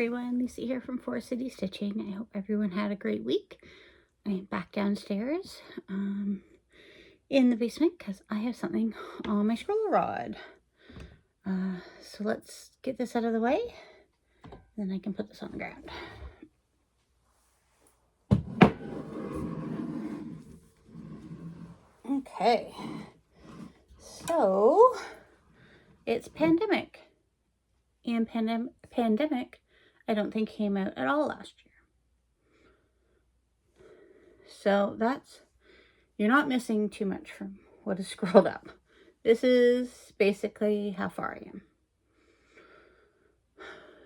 everyone, Lucy here from Four City Stitching. I hope everyone had a great week. I am back downstairs in the basement because I have something on my scroll rod. So let's get this out of the way, then I can put this on the ground. Okay, so it's pandemic, and pandemic I don't think came out at all last year. So that's, you're not missing too much from what is scrolled up. This is basically how far I am.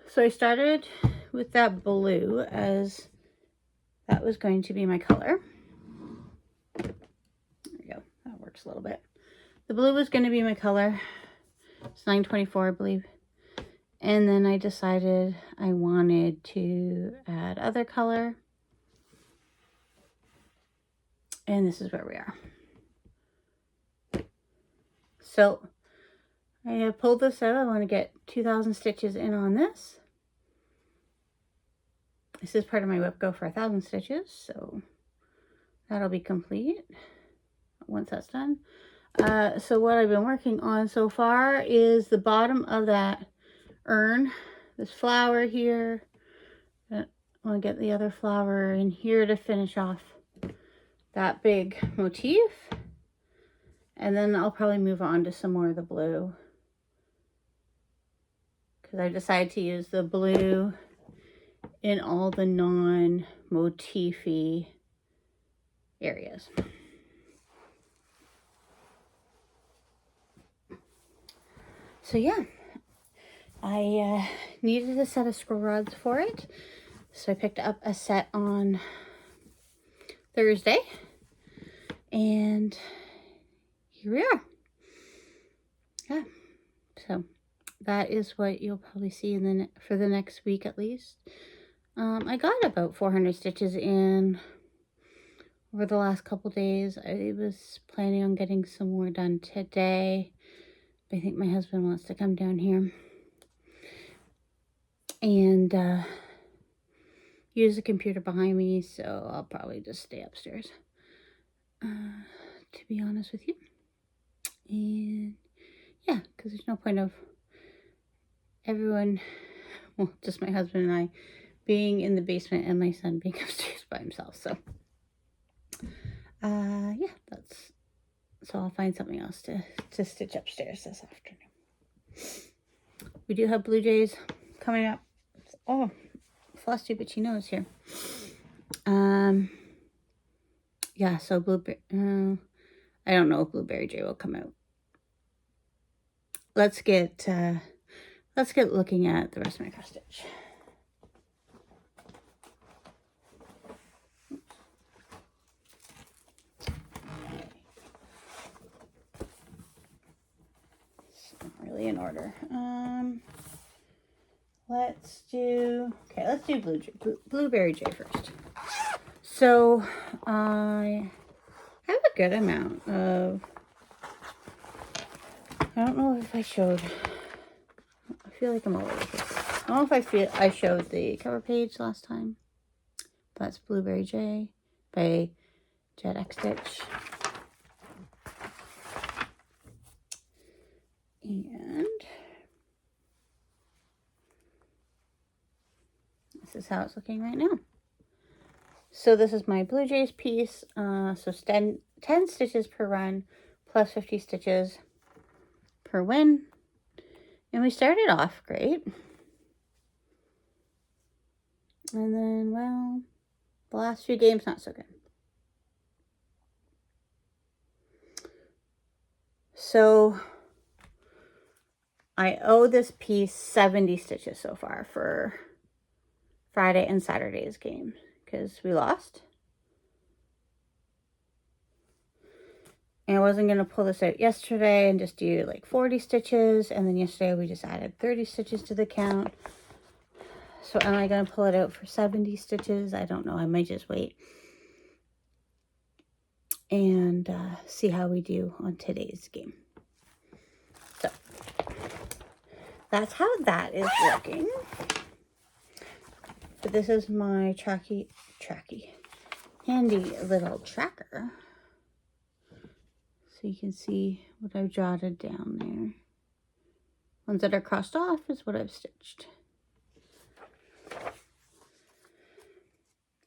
So I started with that blue as that was going to be my color. There we go, that works a little bit. The blue was going to be my color. It's 924, I believe. And then I decided I wanted to add other color. And this is where we are. So I have pulled this out. I want to get 2,000 stitches in on this. This is part of my whip go for 1,000 stitches. So that'll be complete once that's done. So what I've been working on so far is the bottom of that urn. This flower here. I want to get the other flower in here to finish off that big motif. And then I'll probably move on to some more of the blue, because I decided to use the blue in all the non-motify areas. So yeah, I needed a set of scroll rods for it. So I picked up a set on Thursday, and here we are. Yeah, so that is what you'll probably see in for the next week at least. I got about 400 stitches in over the last couple days. I was planning on getting some more done today. I think my husband wants to come down here and use the computer behind me, so I'll probably just stay upstairs, to be honest with you. And yeah, because there's no point of everyone, well, just my husband and I being in the basement and my son being upstairs by himself. So yeah, so I'll find something else to stitch upstairs this afternoon. We do have blue jays coming up. Oh, Flosstube, but she knows here. Yeah, so blueberry, I don't know if blueberry jay will come out. Let's get looking at the rest of my cross stitch. It's not really in order. Let's do blueberry jay first. So I have a good amount of, I don't know if I showed, I feel like I'm all over the place. I don't know if I showed the cover page last time. That's Blueberry Jay by Jet X Stitch. And this is how it's looking right now. So this is my Blue Jays piece. So 10 stitches per run plus 50 stitches per win. And we started off great. And then, well, the last few games, not so good. So I owe this piece 70 stitches so far for Friday and Saturday's game, because we lost. And I wasn't going to pull this out yesterday and just do like 40 stitches. And then yesterday we just added 30 stitches to the count. So am I going to pull it out for 70 stitches? I don't know. I might just wait and see how we do on today's game. So that's how that is looking. But this is my handy little tracker. So you can see what I've jotted down there. Ones that are crossed off is what I've stitched.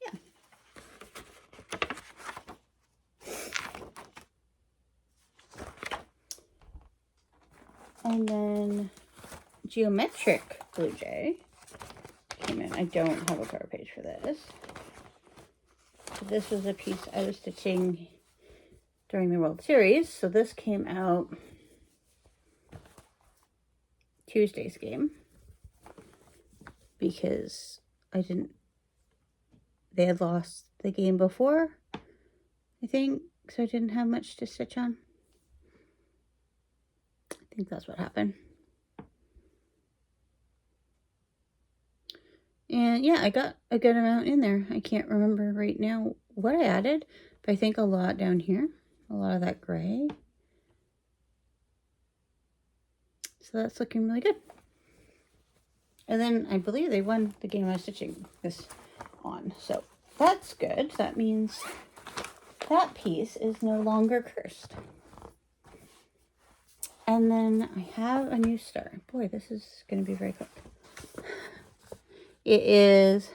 Yeah. And then Geometric Blue Jay came in. I don't have a cover page for this. So this was a piece I was stitching during the World Series. So this came out Tuesday's game because they had lost the game before, I think, so I didn't have much to stitch on. I think that's what happened. And yeah, I got a good amount in there. I can't remember right now what I added, but I think a lot down here, a lot of that gray. So that's looking really good. And then I believe they won the game I was stitching this on. So that's good. That means that piece is no longer cursed. And then I have a new star. Boy, this is going to be very quick. It is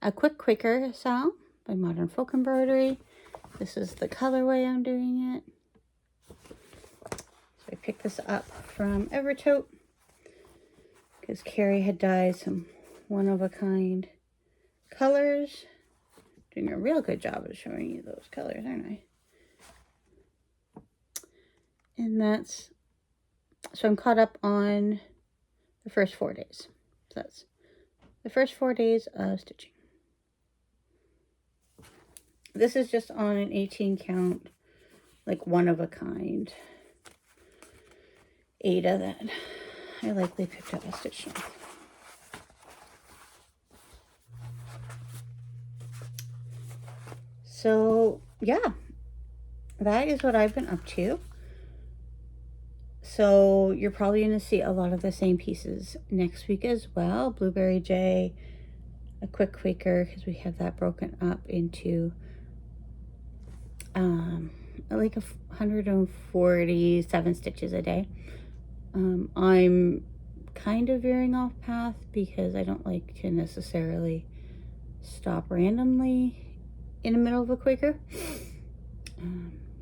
a Quick Quaker Sow by Modern Folk Embroidery. This is the colorway I'm doing it. So I picked this up from Evertote because Carrie had dyed some one-of-a-kind colors. Doing a real good job of showing you those colors, aren't I? And that's, so I'm caught up on the first 4 days. So that's the first 4 days of stitching. This is just on an 18 count, like one-of-a-kind Ada that I likely picked up a stitch on. So yeah, that is what I've been up to. So you're probably going to see a lot of the same pieces next week as well. Blueberry Jay, a Quick Quaker, because we have that broken up into like 147 stitches a day. I'm kind of veering off path because I don't like to necessarily stop randomly in the middle of a Quaker.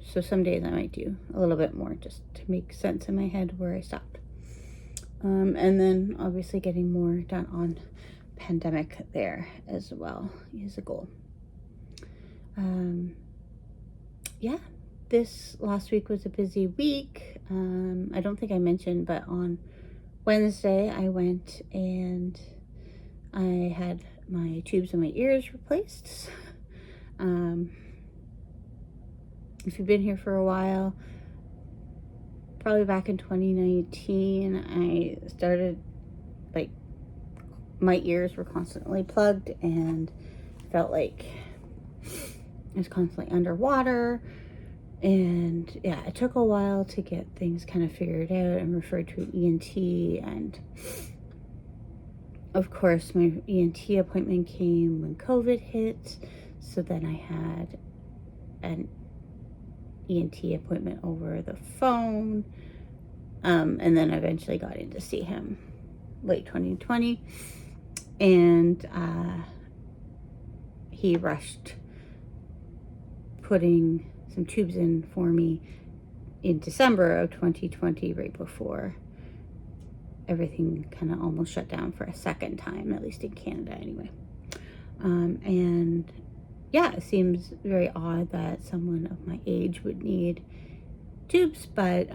So some days I might do a little bit more just to make sense in my head where I stopped. And then obviously getting more done on pandemic there as well is a goal. Yeah, this last week was a busy week. I don't think I mentioned, but on Wednesday I went and I had my tubes in my ears replaced. If you've been here for a while, probably back in 2019, I started, like, my ears were constantly plugged and felt like I was constantly underwater. And yeah, it took a while to get things kind of figured out and referred to an ENT. And of course, my ENT appointment came when COVID hit. So then I had an ENT appointment over the phone. And then I eventually got in to see him late 2020. And he rushed putting some tubes in for me in December of 2020, right before everything kind of almost shut down for a second time, at least in Canada anyway. And yeah, it seems very odd that someone of my age would need tubes, but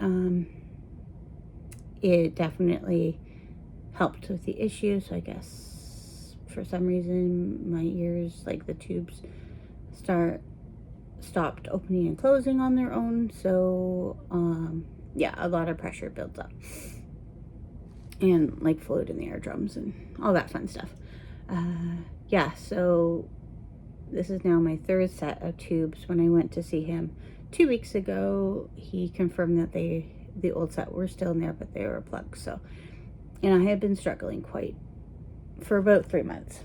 it definitely helped with the issue. So I guess for some reason my ears, like the tubes, stopped opening and closing on their own. So yeah, a lot of pressure builds up and like fluid in the eardrums and all that fun stuff. Yeah, so this is now my third set of tubes. When I went to see him 2 weeks ago, he confirmed that the old set were still in there, but they were plugged. So, and I had been struggling quite for about 3 months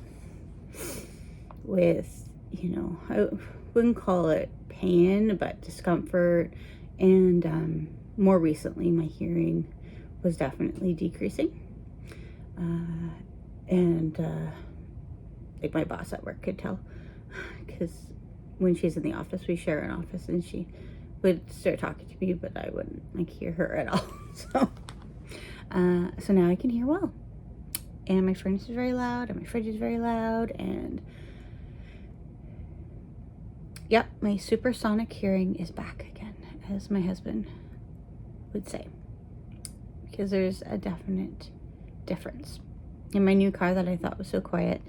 with, you know, I wouldn't call it pain, but discomfort. And more recently, my hearing was definitely decreasing. Like my boss at work could tell, because when she's in the office, we share an office, and she would start talking to me, but I wouldn't like hear her at all. So now I can hear well, and my furnace is very loud, and my fridge is very loud, and yep, my supersonic hearing is back again, as my husband would say, because there's a definite difference. And my new car that I thought was so quiet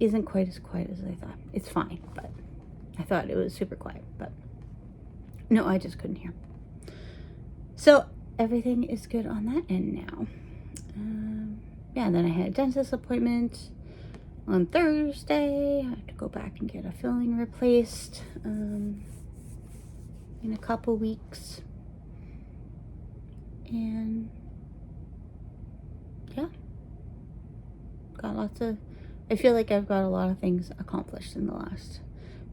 isn't quite as quiet as I thought. It's fine, but I thought it was super quiet, but no, I just couldn't hear. So everything is good on that end now. Yeah, and then I had a dentist appointment on Thursday. I have to go back and get a filling replaced in a couple weeks. And yeah, I feel like I've got a lot of things accomplished in the last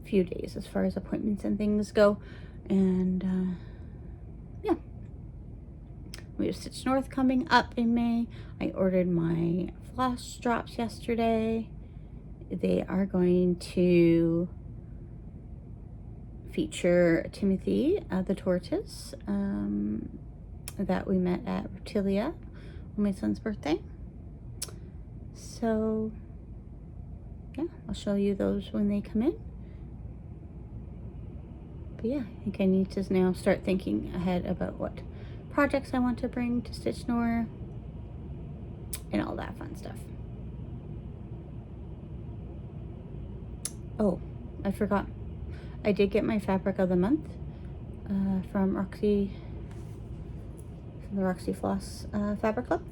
few days as far as appointments and things go. And yeah, we have Stitch North coming up in May. I ordered my floss drops yesterday. They are going to feature Timothy, the tortoise, that we met at Reptilia on my son's birthday. So yeah, I'll show you those when they come in. But yeah, I think I need to now start thinking ahead about what projects I want to bring to Stitch North and all that fun stuff. Oh, I forgot. I did get my fabric of the month from the Roxy Floss Fabric Club.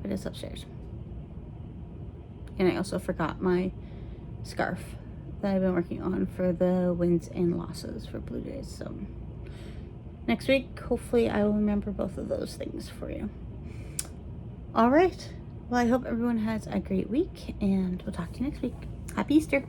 But it's upstairs. And I also forgot my scarf that I've been working on for the wins and losses for Blue Jays. So next week, hopefully I will remember both of those things for you. All right. Well, I hope everyone has a great week, and we'll talk to you next week. Happy Easter.